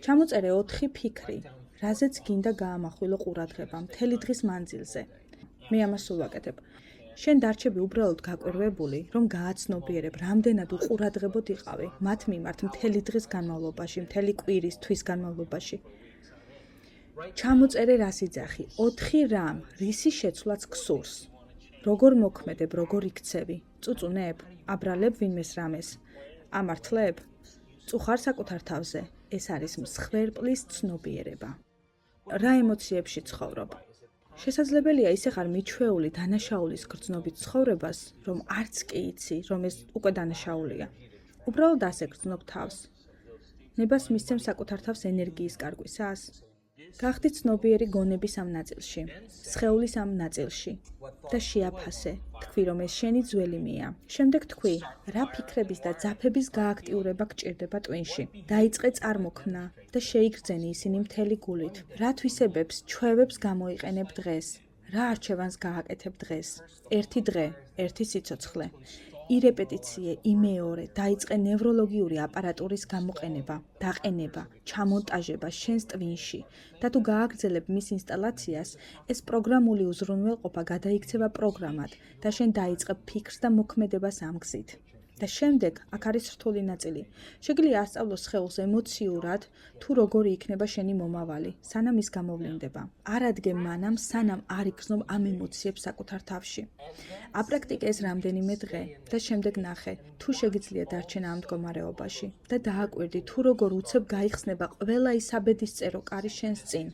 ჩამოწერე 4 ფიქრი, რაზეც გინდა გაამახვილო ყურადღება მთელი დღის მანძილზე. მე ამას სულ ვაკეთებ. შენ დარჩები უბრალოდ გაკვირვებული, რომ გააცნობიერებ, რამდენად უყურადღებოდ იყავი მათ მიმართ მთელი დღის განმავლობაში, მთელი კვირის, თვის განმავლობაში. ჩამოწერე რას იძახი, 4 რამ, რისი შეცვლაც გსურს. როგორ მოქმედებ, როგორ იქცევი, წუწუნებ, აბრალებ ვინმეს რამეს, ამართლებ, წუხარ საკუთარ თავზე, ეს არის მსხვერპლის ცნობიერება. რა ემოციებში ცხოვრობ? შესაძლებელია ისე ხარ მიჩვეული დანაშაულის გრძნობით ცხოვრებას, რომ არც კი იცი, რომ ეს უკვე დანაშაულია. უბრალოდ ასე გრძნობ თავს. ნებას მისცემ საკუთარ თავს ენერგიის კარგვისას. გახდი ცნობიერი გონების ამ ნაწილში, სხეულის ამ ნაწილში და შეაფასე, თქვი რომ ეს შენი ძველიმია. შემდეგ თქვი, რა ფიქრების და ძაფების გააქტიურება გჭირდება ტვინში. დაიწყე წარმოქმნა და შეიგრძენი ისინი მთელი გულით. რა თვისებებს, ჩვევებს გამოიყენებ დღეს? რა არჩევანს გააკეთებ დღეს? ერთი დღე, ერთი სიცოცხლე. ირეპეტიციე, იმეორე, დაიწყე ნევროლოგიური აპარატურის გამოყენება, დაყენება, ჩამონტაჟება შენს ტვინში და თუ გააგრძელებ მის ინსტალაციას, ეს პროგრამული უზრუნველყოფა გადაიქცევა პროგრამად და შენ დაიწყებ ფიქრს და მოქმედებას ამ გზით. და შემდეგ აქ არის რთული ნაწილი. შეგიძლია ასწავლო სხეულს ემოციურად, თუ როგორი იქნება შენი მომავალი, სანამ ის გამოვლინდება. არ ადგე მანამ, სანამ არ იგრძნობ ამ ემოციებს საკუთარ თავში. აპრაქტიკე ეს რამდენიმე დღე და შემდეგ ნახე, თუ შეგიძლია დარჩენა ამ მდგომარეობაში და დააკვირდი, თუ როგორ უცებ გაიხსნება ყველა ის საბედისწერო კარი შენს წინ.